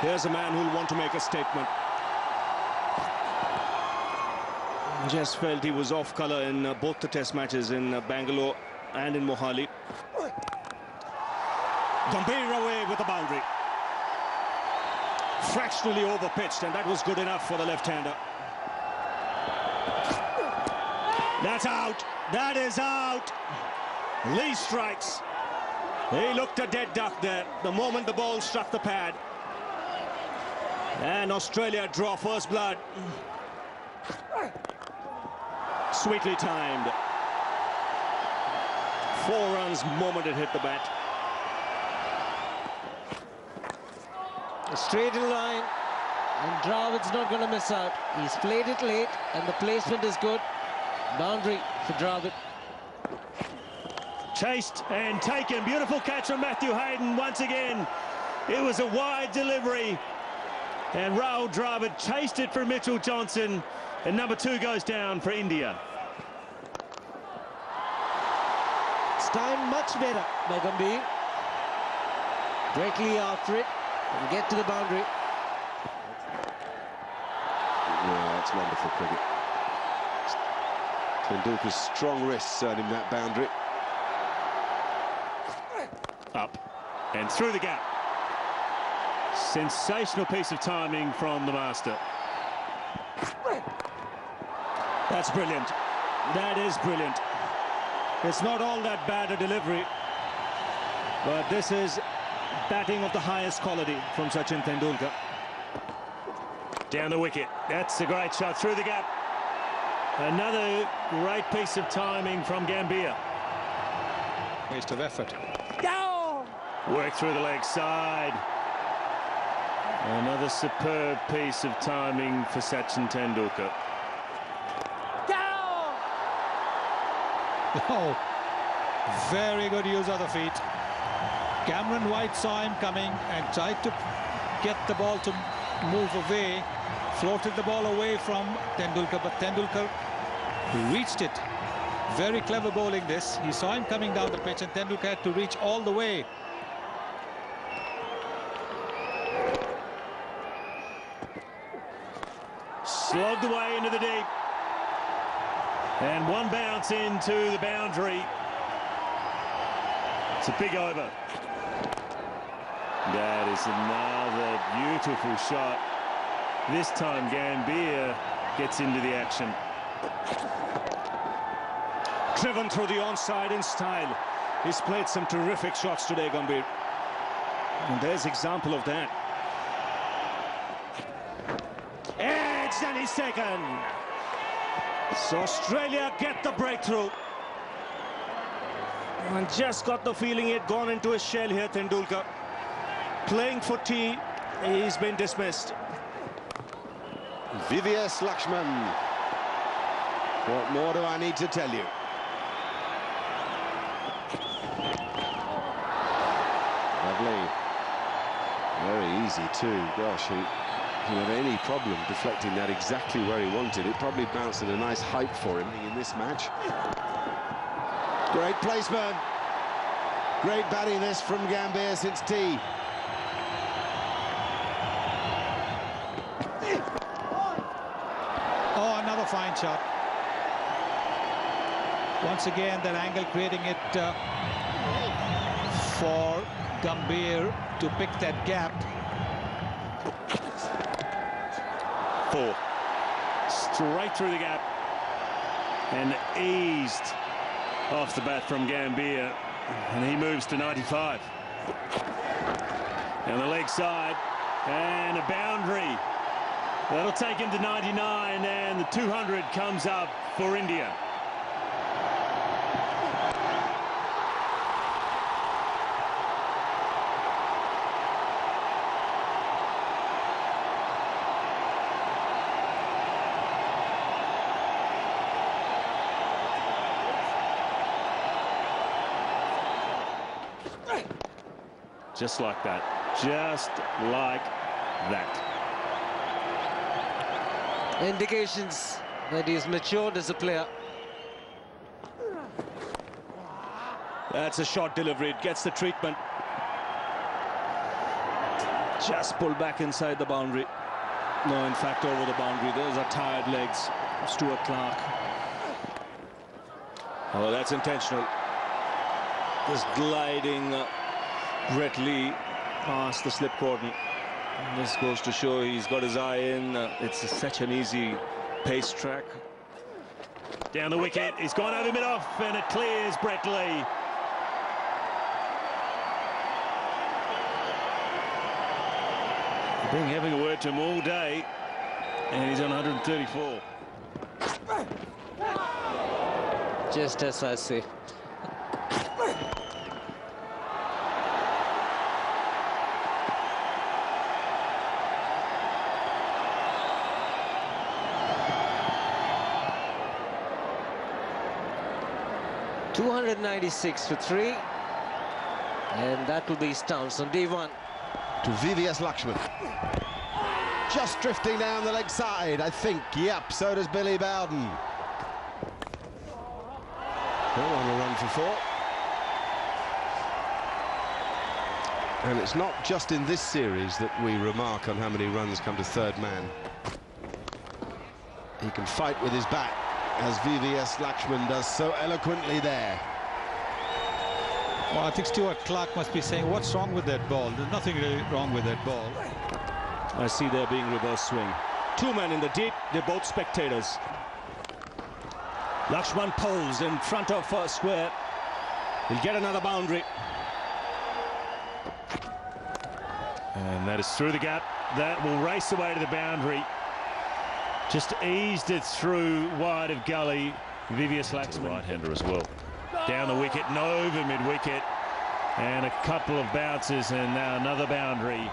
Here's a man who'll want to make a statement. Just felt he was off colour in both the test matches in Bangalore and in Mohali. Gambhir away with the boundary. Fractionally over-pitched, and that was good enough for the left-hander. That's out. That is out. Lee strikes. He looked a dead duck there the moment the ball struck the pad. And Australia draw first blood. Sweetly timed. 4 runs moment it hit the bat. Straight in line, and Dravid's not going to miss out. He's played it late, and the placement is good. Boundary for Dravid. Chased and taken. Beautiful catch from Matthew Hayden once again. It was a wide delivery, and Rahul Dravid chased it for Mitchell Johnson, and number 2 goes down for India. It's timed much better by Gambhir. Directly after it, and get to the boundary. Yeah, that's wonderful cricket. Tendulkar's strong wrists earned him that boundary. Up and through the gap. Sensational piece of timing from the master. That's brilliant. That is brilliant. It's not all that bad a delivery, but this is batting of the highest quality from Sachin Tendulkar. Down the wicket. That's a great shot through the gap. Another great piece of timing from Gambhir. Waste of effort. Work through the leg side. Another superb piece of timing for Sachin Tendulkar. Oh, very good use of the feet. Cameron White saw him coming and tried to get the ball to move away, floated the ball away from Tendulkar, but Tendulkar reached it. Very clever bowling this. He saw him coming down the pitch, and Tendulkar had to reach all the way. Slogged away into the deep. And one bounce into the boundary. It's a big over. That is another beautiful shot. This time Gambhir gets into the action. Driven through the onside in style. He's played some terrific shots today, Gambhir. And there's example of that. Edged, and he's taken. So Australia get the breakthrough. And just got the feeling he had gone into a shell here, Tendulkar. Playing for tea, he's been dismissed. VVS Lakshman. What more do I need to tell you? Lovely. Very easy too. Gosh, he didn't have any problem deflecting that exactly where he wanted. It probably bounced at a nice height for him in this match. Great placement. Great batting this from Gambhir since tea. Oh, another fine shot. Once again, that angle creating it for Gambhir to pick that gap. 4. Straight through the gap. And eased off the bat from Gambhir. And he moves to 95. And the leg side. And a boundary. That'll take him to 99, and the 200 comes up for India. Just like that. Just like that. Indications that he's matured as a player. That's a short delivery. It gets the treatment. Just pulled back inside the boundary. No, in fact, over the boundary. Those are tired legs. Stuart Clark. Oh, that's intentional. Just gliding Brett Lee past the slip cordon. This goes to show he's got his eye in. It's such an easy pace track. Down the wicket, he's gone over mid-off and it clears Brett Lee. Been having a word to him all day, and he's on 134. Just as I say. .296 for 3, and that will be Stounce on D1. To VVS Lakshman. Just drifting down the leg side, I think. Yep, so does Billy Bowden. They're on a run for 4. And it's not just in this series that we remark on how many runs come to third man. He can fight with his bat, as VVS Lakshman does so eloquently there. Well, I think Stuart Clark must be saying, what's wrong with that ball? There's nothing really wrong with that ball. I see there being reverse swing. 2 men in the deep, they're both spectators. Lakshman pulls in front of square. He'll get another boundary. And that is through the gap. That will race away to the boundary. Just eased it through wide of gully. VVS Lakshman. Right-hander as well. Down the wicket and over mid-wicket. And a couple of bounces and now another boundary.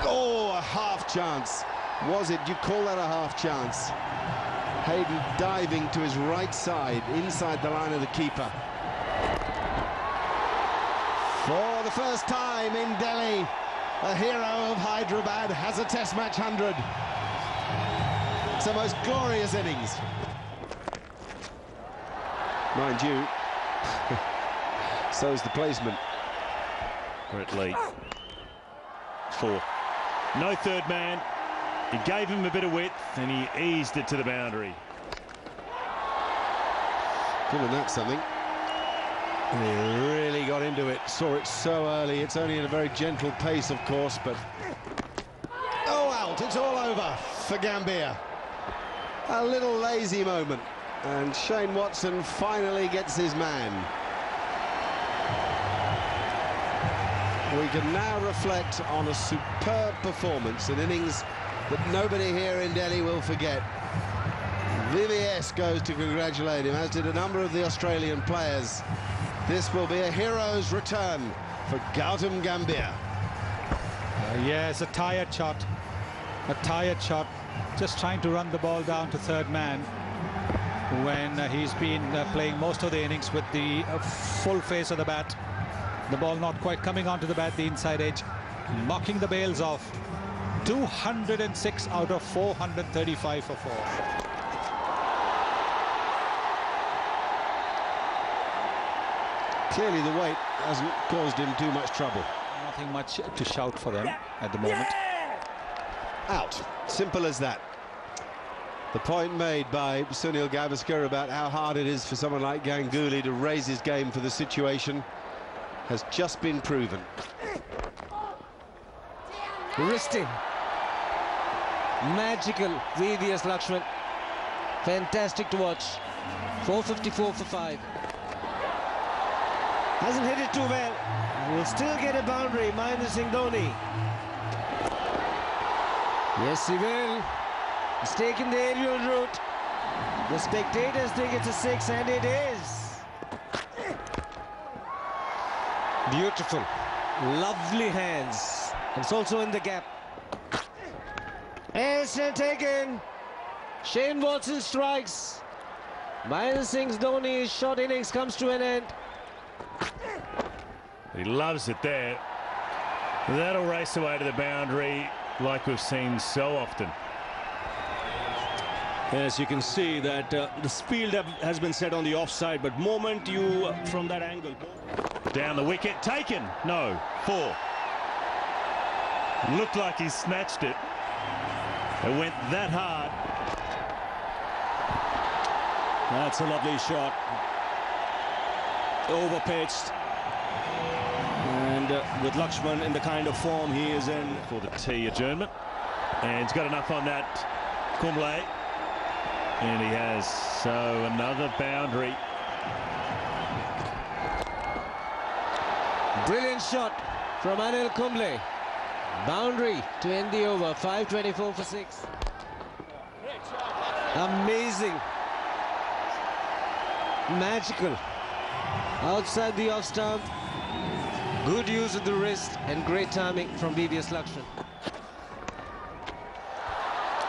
Oh, a half chance. Was it? You call that a half chance? Hayden diving to his right side, inside the line of the keeper. For the first time in Delhi, a hero of Hyderabad has a Test match 100. It's the most glorious innings. Mind you, so's the placement. Brett Lee. 4. No third man. He gave him a bit of width and he eased it to the boundary. Giving that something. And he really got into it. Saw it so early. It's only at a very gentle pace, of course, but... Oh, out. It's all over for Gambia. A little lazy moment. And Shane Watson finally gets his man. We can now reflect on a superb performance, an innings that nobody here in Delhi will forget. VVS goes to congratulate him, as did a number of the Australian players. This will be a hero's return for Gautam Gambhir. Yes, a tired shot. A tired shot. Just trying to run the ball down to third man when he's been playing most of the innings with the full face of the bat. The ball not quite coming onto the bat, the inside edge, knocking the bails off. 206 out of 435 for 4. Clearly the weight hasn't caused him too much trouble. Nothing much to shout for them at the moment. Out. Simple as that. The point made by Sunil Gavaskar about how hard it is for someone like Ganguly to raise his game for the situation has just been proven. Wristing. Magical VVS Lakshman. Fantastic to watch. 454 for 5. Hasn't hit it too well. Will still get a boundary. Mahendra Singh Dhoni. Yes, he will. He's taken the aerial route. The spectators think it's a 6, and it is. Beautiful. Lovely hands. It's also in the gap. And still taken. Shane Watson strikes. Mahendra Singh Dhoni's short innings comes to an end. He loves it there. That'll race away to the boundary like we've seen so often. Yes, you can see that the field has been set on the offside, but moment you from that angle. Down the wicket, taken. No, 4. Looked like he snatched it. It went that hard. That's a lovely shot. Overpitched. And with Lakshman in the kind of form he is in. For the tea adjournment. And he's got enough on that, Kumble. And he has. So another boundary. Brilliant shot from Anil Kumble. Boundary to end the over. 5:24 for 6. Amazing. Magical. Outside the off stump. Good use of the wrist and great timing from VVS Lakshman.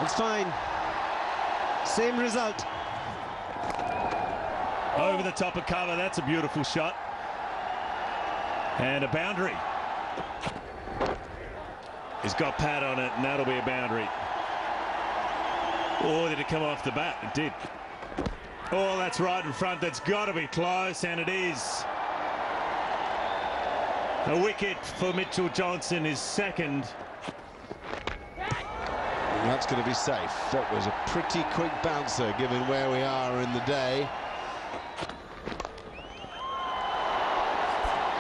It's fine. Same result. Over the top of cover. That's a beautiful shot. And a boundary. He's got pad on it, and that'll be a boundary. Or did it come off the bat? It did. Oh, that's right in front. That's got to be close, and it is. A wicket for Mitchell Johnson, his second. That's going to be safe. That was a pretty quick bouncer, given where we are in the day.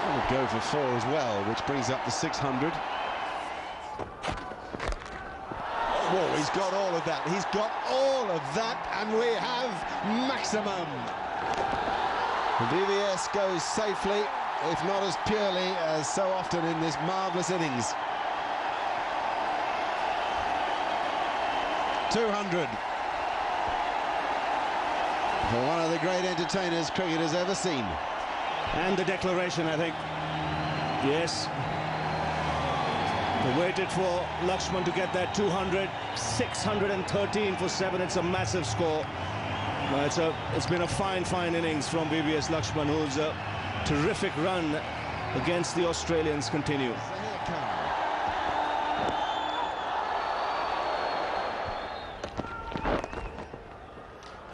We'll go for 4 as well, which brings up the 600. Whoa, he's got all of that. He's got all of that, and we have maximum. VVS goes safely, if not as purely as so often in this marvellous innings. 200 for one of the great entertainers cricket has ever seen. And the declaration, I think. Yes. They waited for Lakshman to get that 200. 613 for 7. It's a massive score. It's been a fine innings from VVS Lakshman, whose terrific run against the Australians continue.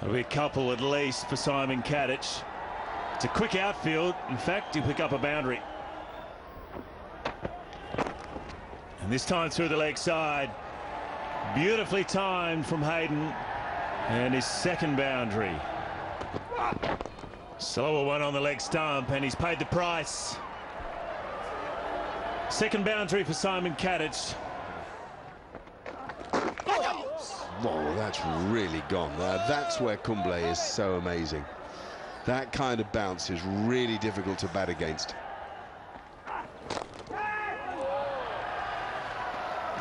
There'll be a couple at least for Simon Kadich. It's a quick outfield. In fact, you pick up a boundary. And this time through the leg side. Beautifully timed from Hayden. And his second boundary. Slower one on the leg stump, and he's paid the price. Second boundary for Simon Kadich. Whoa, that's really gone. That's where Kumble is so amazing. That kind of bounce is really difficult to bat against.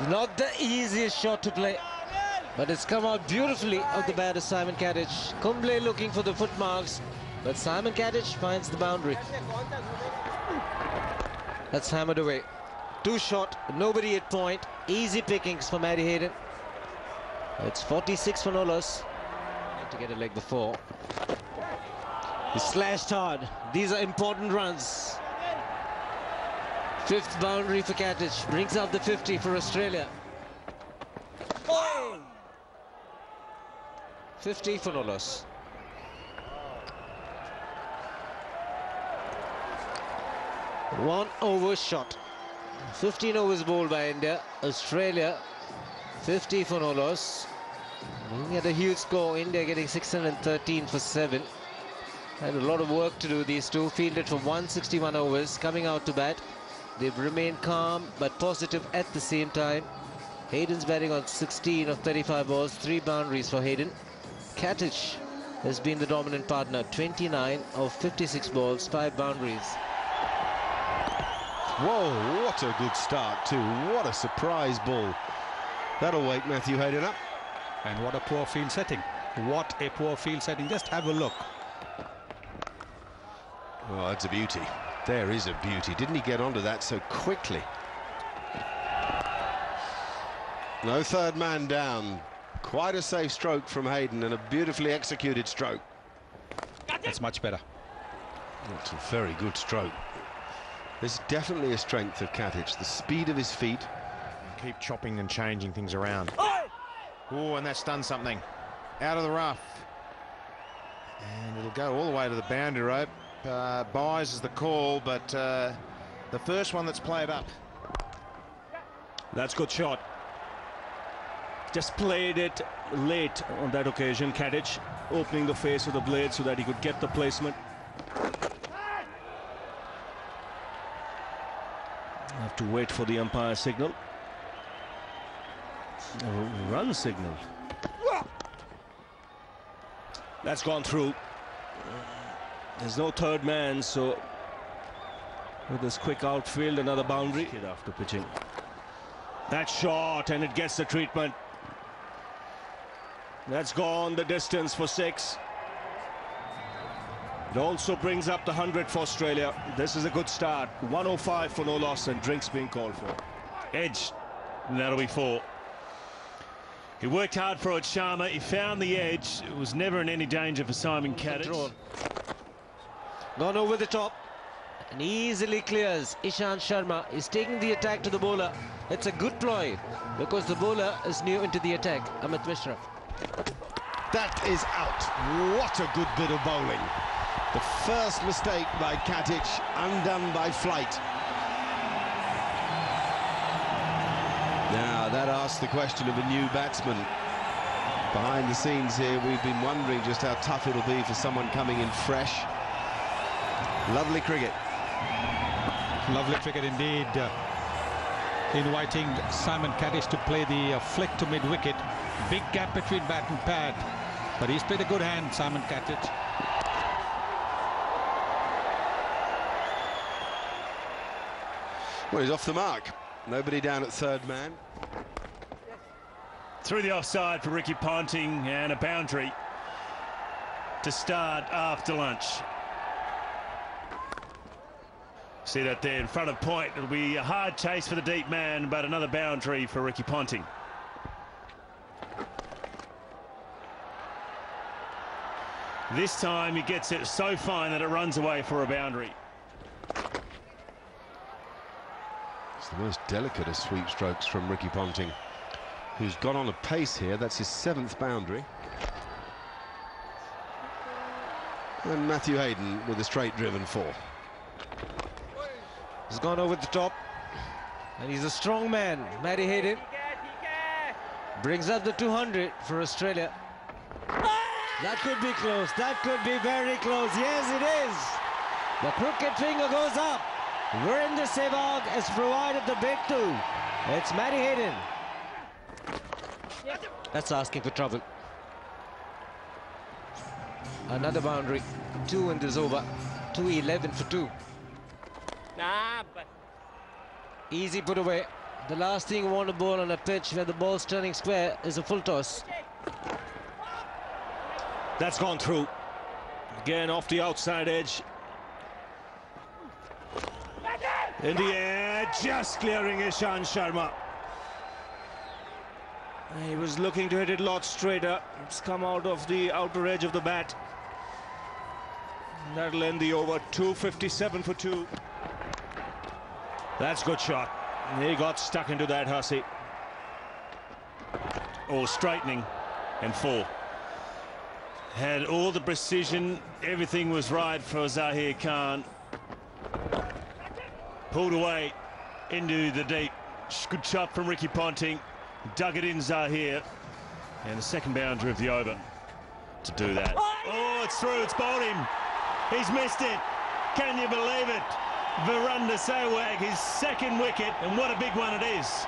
Not the easiest shot to play, but it's come out beautifully of the bat of Simon Kadich. Kumble looking for the foot marks, but Simon Kadich finds the boundary. That's hammered away. 2 shot, nobody at point. Easy pickings for Matty Hayden. It's 46 for no loss. To get a leg before. He slashed hard. These are important runs. 5th boundary for Kadich. Brings up the 50 for Australia. 50 for no loss. One over shot. 15 overs bowled by India. Australia 50 for no loss. Looking at a huge score, India getting 613 for 7. Had a lot of work to do, these two. Fielded for 161 overs, coming out to bat. They've remained calm but positive at the same time. Hayden's batting on 16 of 35 balls, 3 boundaries for Hayden. Kadich has been the dominant partner, 29 of 56 balls, 5 boundaries. Whoa, what a good start too. What a surprise ball. That'll wake Matthew Hayden up. And what a poor field setting. What a poor field setting. Just have a look. Oh, that's a beauty. There is a beauty. Didn't he get onto that so quickly? No third man down. Quite a safe stroke from Hayden and a beautifully executed stroke. That's much better. That's a very good stroke. There's definitely a strength of Kadich. The speed of his feet. Keep chopping and changing things around. Oh, and that's done something. Out of the rough. And it'll go all the way to the boundary rope. Buys is the call, but the first one that's played up. That's good shot. Just played it late on that occasion. Katic opening the face of the blade so that he could get the placement. Have to wait for the umpire signal. A run signal. That's gone through. There's no third man, so with this quick outfield, another boundary after pitching. That shot, and it gets the treatment. That's gone the distance for 6. It also brings up the 100 for Australia. This is a good start. 105 for no loss, and drinks being called for. Edge, and that'll be 4. He worked hard for it, Sharma. He found the edge. It was never in any danger for Simon Katic. Gone over the top and easily clears. Ishant Sharma is taking the attack to the bowler. It's a good ploy because the bowler is new into the attack. Amit Mishra. That is out. What a good bit of bowling. The first mistake by Katic, undone by flight. Now, that asks the question of a new batsman. Behind the scenes here, we've been wondering just how tough it'll be for someone coming in fresh. Lovely cricket. Lovely cricket indeed. Inviting Simon Katic to play the flick to mid-wicket. Big gap between bat and pad. But he's played a good hand, Simon Katic. Well, he's off the mark. Nobody down at third man. Through the offside for Ricky Ponting, and a boundary to start after lunch. See that there in front of point. It'll be a hard chase for the deep man, but another boundary for Ricky Ponting. This time he gets it so fine that it runs away for a boundary. It's the most delicate of sweep strokes from Ricky Ponting, who's gone on a pace here. That's his 7th boundary. And Matthew Hayden with a straight-driven 4. He's gone over the top. And he's a strong man. Matty Hayden brings up the 200 for Australia. That could be close. That could be very close. Yes, it is. The crooked finger goes up. Virender Sehwag has provided the breakthrough. It's Matty Hayden. That's asking for trouble. Another boundary. 2 in this over. 2-11 for 2. Easy put away. The last thing you want to bowl on a pitch where the ball's turning square is a full toss. That's gone through. Again off the outside edge. In the air, just clearing Ishant Sharma. He was looking to hit it a lot straighter. It's come out of the outer edge of the bat. That'll end the over. 257 for 2. That's good shot. He got stuck into that, Hussey. All straightening, and 4. Had all the precision, everything was right for Zahir Khan. Pulled away into the deep. Good shot from Ricky Ponting. Dug it in, Zahir. And the second boundary of the over to do that. Oh, it's through, it's bowled him. He's missed it. Can you believe it? Virender Sehwag, his 2nd wicket, and what a big one it is.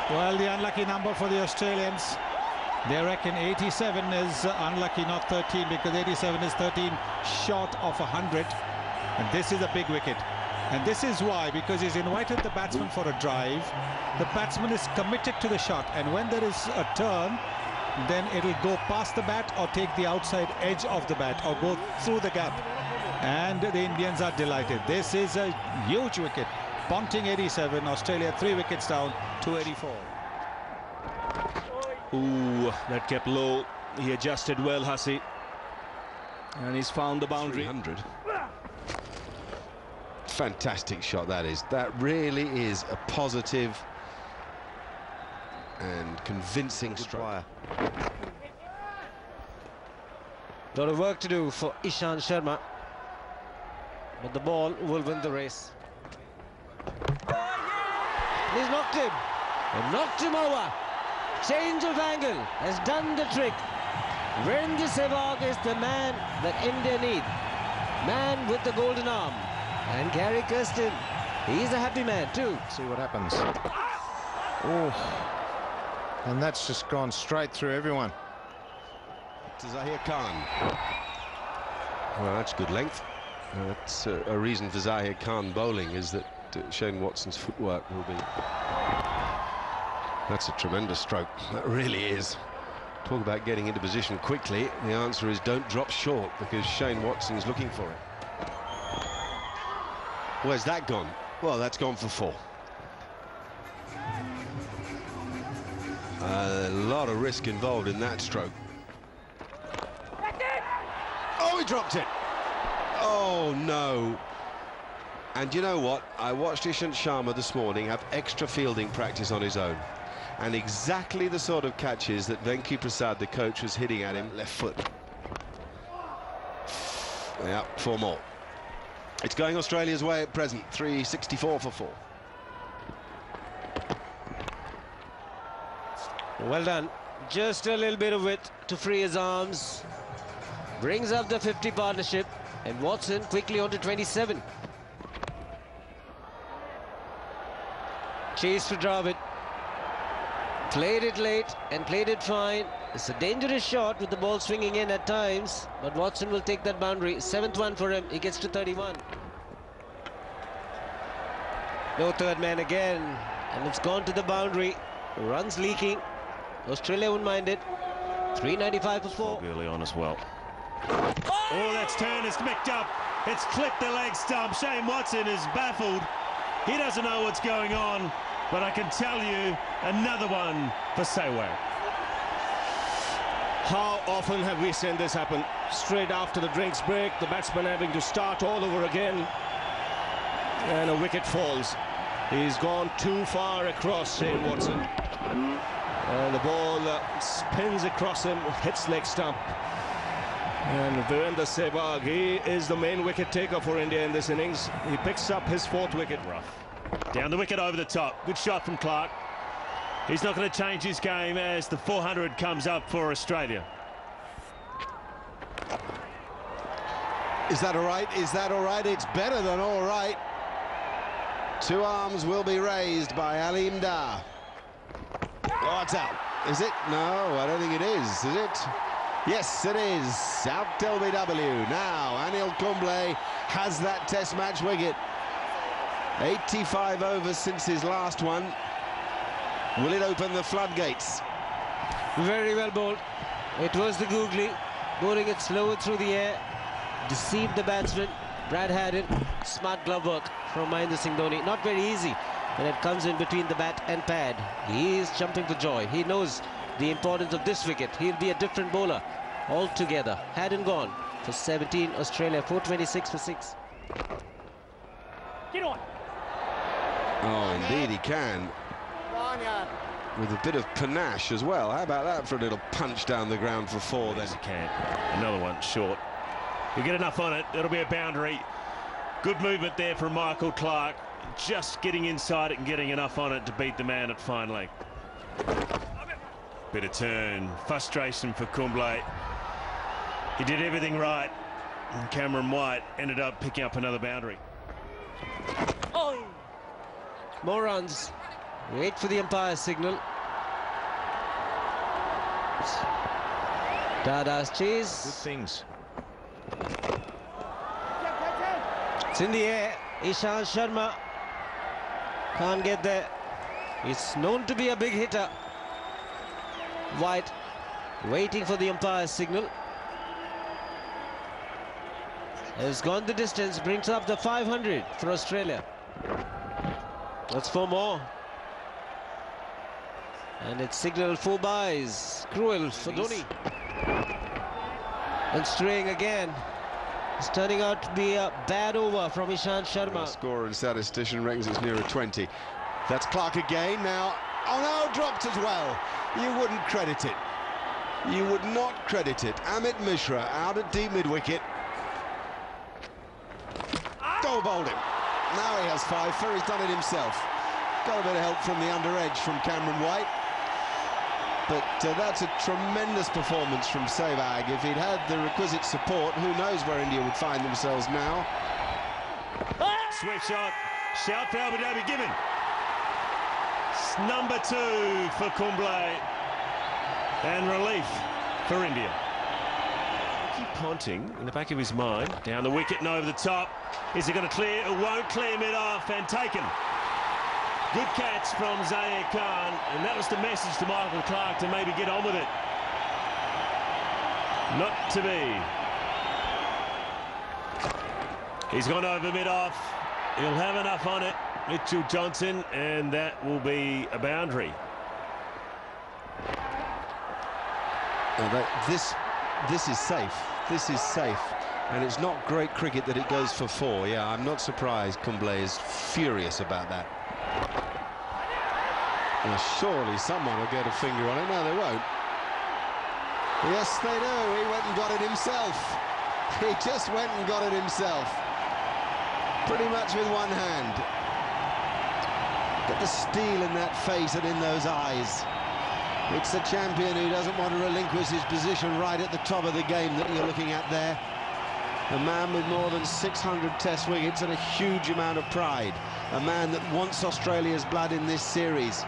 Well, the unlucky number for the Australians. They reckon 87 is unlucky, not 13, because 87 is 13 short of 100. And this is a big wicket. And this is why, because he's invited the batsman for a drive. The batsman is committed to the shot. And when there is a turn, then it'll go past the bat or take the outside edge of the bat or go through the gap. And the Indians are delighted. This is a huge wicket. Ponting 87, Australia 3 wickets down, 284. Ooh, that kept low. He adjusted well, Hussey. And he's found the boundary. 300. Fantastic shot that is. That really is a positive and convincing strike. Lot of work to do for Ishant Sharma. But the ball will win the race. He's knocked him. And knocked him over. Change of angle has done the trick. Virendra Sehwag is the man that India need. Man with the golden arm. And Gary Kirsten, he's a happy man too. See what happens. Oh, and that's just gone straight through everyone. To Zahir Khan. Well, that's good length. That's a reason for Zahir Khan bowling, is that Shane Watson's footwork will be... That's a tremendous stroke. That really is. Talk about getting into position quickly. The answer is don't drop short, because Shane Watson's looking for it. Where's that gone? Well, that's gone for 4. A lot of risk involved in that stroke. Oh, he dropped it. Oh, no. And you know what? I watched Ishant Sharma this morning have extra fielding practice on his own. And exactly the sort of catches that Venki Prasad, the coach, was hitting at him, left foot. Yeah, 4 more. It's going Australia's way at present, 364 for 4. Well done. Just a little bit of width to free his arms. Brings up the 50 partnership. And Watson quickly on to 27. Chase for Dravid. Played it late and played it fine. It's a dangerous shot with the ball swinging in at times, but Watson will take that boundary. 7th one for him. He gets to 31. No third man again, and it's gone to the boundary. Runs leaking. Australia wouldn't mind it. 395 for 4. Early on as well. Oh, that's turned. It's mixed up. It's clipped the leg stump. Shane Watson is baffled. He doesn't know what's going on. But I can tell you, another one for Sehwag. How often have we seen this happen? Straight after the drinks break, the batsman having to start all over again. And a wicket falls. He's gone too far across, Shane Watson. And the ball spins across him, hits leg stump. And Virendra Sehwag, he is the main wicket taker for India in this innings. He picks up his 4th wicket. Rough. Down the wicket over the top. Good shot from Clark. He's not going to change his game as the 400 comes up for Australia. Is that all right? Is that all right? It's better than all right. 2 arms will be raised by Aleem Dar. Oh, it's out. Is it? No, I don't think it is it? Yes, it is. Out LBW. Now, Anil Kumble has that Test match wicket. 85 overs since his last one. Will it open the floodgates? Very well bowled. It was the googly, bowling it slower through the air. Deceived the batsman. Brad Haddin. Smart glove work from Mahendra Singh Dhoni. Not very easy when it comes in between the bat and pad. He is jumping for joy. He knows the importance of this wicket. He'll be a different bowler altogether. Haddin gone for 17. Australia 426 for 6. Get on. Oh, indeed he can. With a bit of panache as well. How about that for a little punch down the ground for 4 then? Yes, he can. Another one short. You get enough on it, it'll be a boundary. Good movement there from Michael Clark. Just getting inside it and getting enough on it to beat the man at fine leg. Bit of turn. Frustration for Kumble. He did everything right. And Cameron White ended up picking up another boundary. Oh. More runs. Wait for the umpire's signal. Dada's Good chase. things. It's in the air. Ishant Sharma can't get there. He's known to be a big hitter. White waiting for the umpire's signal. Has gone the distance, brings up the 500 for Australia. That's 4 more. And it's signaled 4 byes. Cruel for Dhoni. And straying again. It's turning out to be a bad over from Ishant Sharma. Scorer and statistician reckons it's nearer 20. That's Clark again now. Oh no, dropped as well. You wouldn't credit it. You would not credit it. Amit Mishra out at deep mid-wicket. Bowled him. Now he has 5 for he's done it himself. Got a bit of help from the under edge from Cameron White. But that's a tremendous performance from Sehwag. If he'd had the requisite support, who knows where India would find themselves now. Swift shot. Shout for Abu Dhabi given. It's number 2 for Kumble. And relief for India. Keep Ponting in the back of his mind. Down the wicket and over the top. Is it going to clear? It won't clear mid-off and taken. Good catch from Zaid Khan, and that was the message to Michael Clarke to maybe get on with it. Not to be. He's gone over mid-off. He'll have enough on it, Mitchell Johnson, and that will be a boundary. This is safe. This is safe. And it's not great cricket that it goes for 4. Yeah, I'm not surprised Kumble is furious about that. Now, surely someone will get a finger on it. No, they won't. Yes, they do. He went and got it himself. He just went and got it himself. Pretty much with one hand. Get the steel in that face and in those eyes. It's the champion who doesn't want to relinquish his position right at the top of the game that you're looking at there. A man with more than 600 test wickets and a huge amount of pride. A man that wants Australia's blood in this series.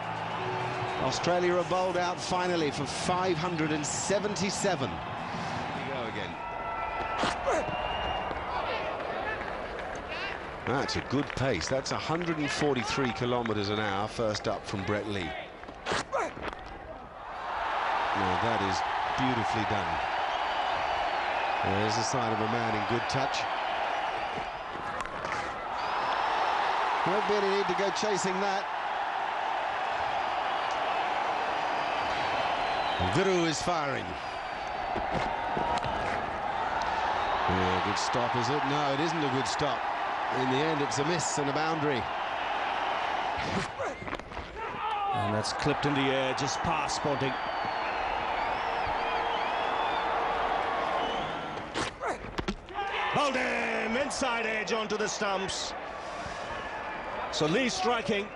Australia are bowled out finally for 577. Here we go again. That's a good pace. That's 143 kilometres an hour first up from Brett Lee. Now that is beautifully done. There's a sign of a man in good touch. Won't be any need to go chasing that. Guru is firing. Yeah, good stop, is it? No, it isn't a good stop. In the end, it's a miss and a boundary. And that's clipped in the air, just past Ponting. Bowled him, inside edge onto the stumps. So Lee striking.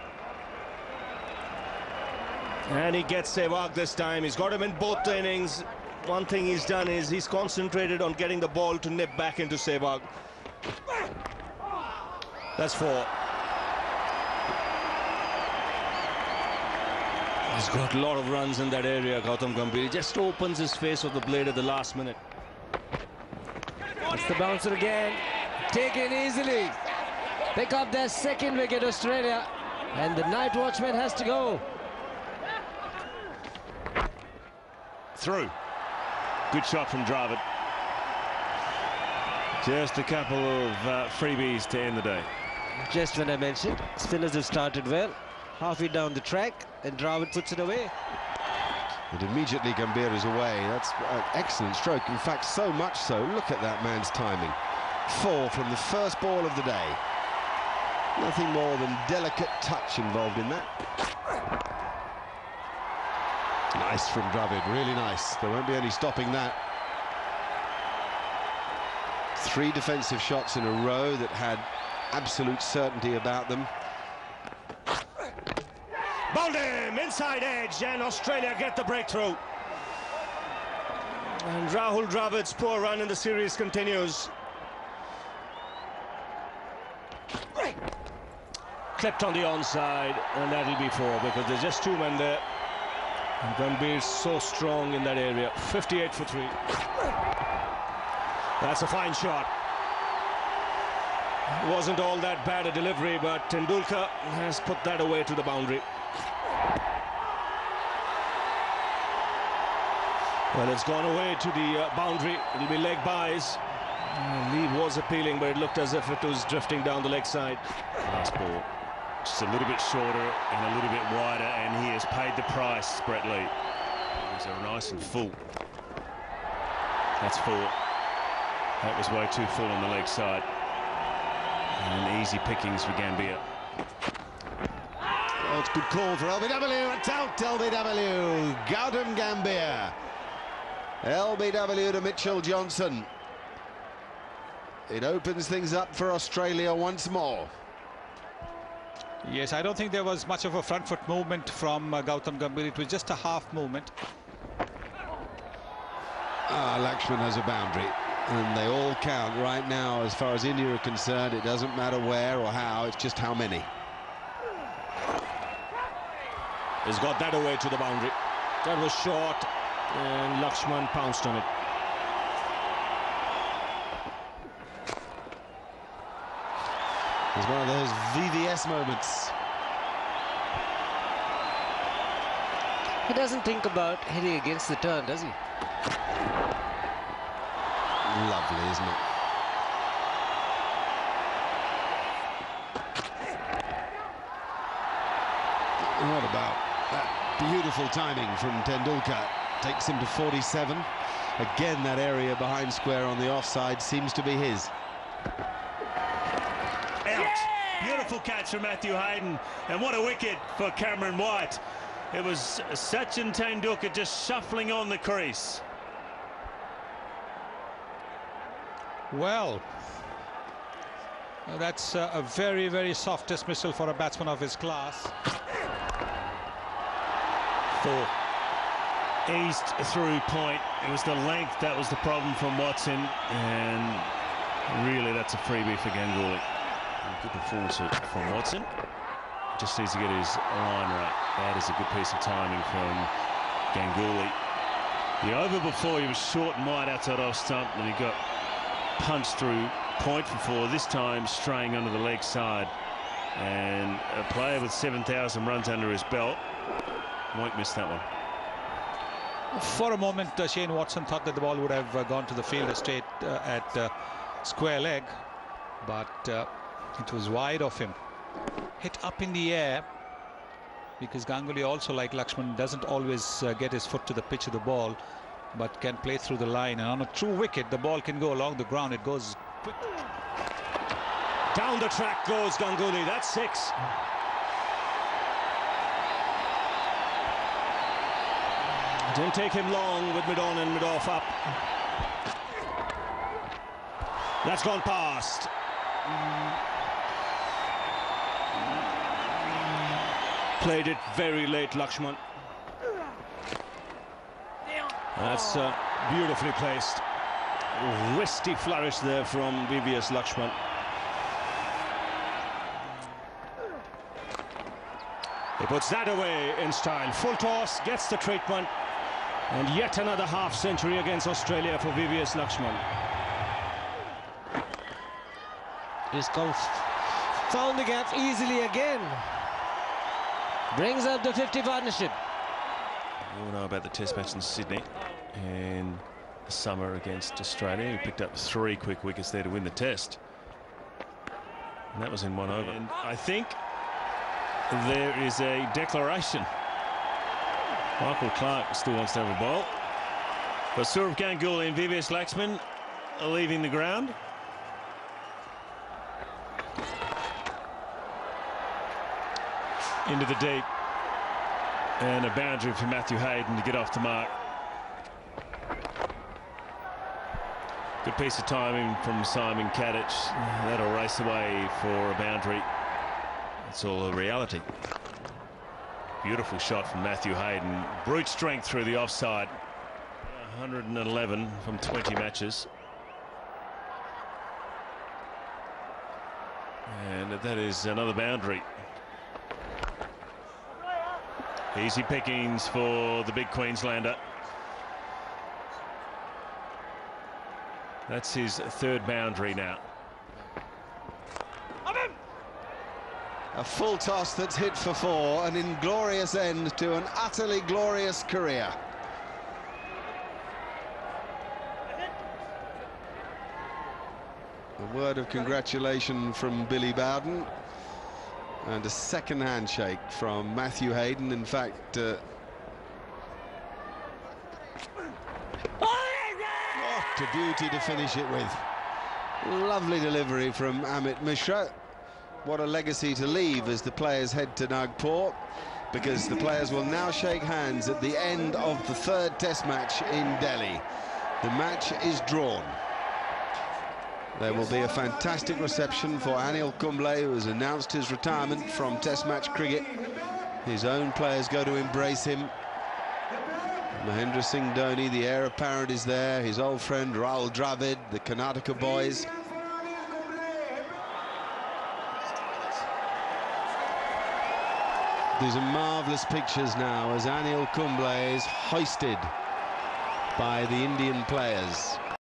And he gets Sehwag this time. He's got him in both innings. One thing he's done is he's concentrated on getting the ball to nip back into Sehwag. That's 4. He's got a lot of runs in that area, Gautam Gambhir. He just opens his face of the blade at the last minute. It's the bouncer again. Taken easily. Pick up their second wicket, Australia. And the night watchman has to go. Through. Good shot from Dravid. Just a couple of freebies to end the day. Just when I mentioned, spinners have started well. Halfway down the track, and Dravid puts it away. And immediately Gambhir is away. That's an excellent stroke. In fact, so much so, look at that man's timing. 4 from the first ball of the day. Nothing more than delicate touch involved in that. Nice from Dravid, really nice. There won't be any stopping that. 3 defensive shots in a row that had absolute certainty about them. Bowled him, inside edge, and Australia get the breakthrough. And Rahul Dravid's poor run in the series continues. Clipped on the onside, and that'll be 4 because there's just 2 men there. And Gambhir's so strong in that area. 58 for 3. That's a fine shot. Wasn't all that bad a delivery, but Tendulkar has put that away to the boundary. Well, it's gone away to the boundary. It'll be leg byes. Lee was appealing, but it looked as if it was drifting down the leg side. Last ball. Just a little bit shorter and a little bit wider, and he has paid the price, Brett Lee. These are nice and full. That's 4. That was way too full on the leg side. And easy pickings for Gambhir. Oh, it's a good call for LBW. It's out, LBW. Gautam Gambhir. LBW to Mitchell Johnson. It opens things up for Australia once more. Yes, I don't think there was much of a front foot movement from Gautam Gambhir. It was just a half movement. Lakshman has a boundary, and they all count right now as far as India are concerned. It doesn't matter where or how, it's just how many. He's got that away to the boundary. That was short, and Lakshman pounced on it. It's one of those VVS moments. He doesn't think about hitting against the turn, does he? Lovely, isn't it? What about that beautiful timing from Tendulkar? Takes him to 47. Again, that area behind square on the offside seems to be his. Out. Beautiful catch from Matthew Hayden, and what a wicket for Cameron White. It was Sachin Tendulkar just shuffling on the crease. Well, that's a very, very soft dismissal for a batsman of his class. 4. Eased through point. It was the length that was the problem from Watson, and really that's a freebie for Ganguly. Good performance from Watson. Just needs to get his line right. That is a good piece of timing from Ganguly. The over before, he was short and wide outside off stump, and he got punched through point for 4, this time straying under the leg side. And a player with 7,000 runs under his belt won't miss that one. For a moment, Shane Watson thought that the ball would have gone to the fielder straight at square leg, but it was wide of him. Hit up in the air, because Ganguly also, like Lakshman, doesn't always get his foot to the pitch of the ball, but can play through the line. And on a true wicket, the ball can go along the ground. It goes quick. Down the track goes Ganguly. That's 6. Didn't take him long with mid-on and mid-off up. That's gone past. Played it very late, Lakshman. That's beautifully placed. Wristy flourish there from VVS Lakshman. He puts that away in style. Full toss, gets the treatment, and yet another half century against Australia for VVS Lakshman. He's found the gap easily again. Brings up the 50 partnership. You all know about the test match in Sydney in the summer against Australia. He picked up 3 quick wickets there to win the test. And that was in 1 over. And I think there is a declaration. Michael Clarke still wants to have a bowl. But Sourav Ganguly and VVS Lakshman are leaving the ground. Into the deep. And a boundary for Matthew Hayden to get off the mark. Good piece of timing from Simon Kadich. That'll race away for a boundary. It's all a reality. Beautiful shot from Matthew Hayden. Brute strength through the offside. 111 from 20 matches. And that is another boundary. Easy pickings for the big Queenslander. That's his 3rd boundary now. A full toss that's hit for 4, an inglorious end to an utterly glorious career. A word of congratulation from Billy Bowden, and a second handshake from Matthew Hayden. In fact, what a beauty to finish it with. Lovely delivery from Amit Mishra. What a legacy to leave as the players head to Nagpur, because the players will now shake hands at the end of the 3rd test match in Delhi. The match is drawn. There will be a fantastic reception for Anil Kumble, who has announced his retirement from Test match cricket. His own players go to embrace him. Mahendra Singh Dhoni, the heir apparent, is there. His old friend Rahul Dravid, the Karnataka boys. These are marvellous pictures now as Anil Kumble is hoisted by the Indian players.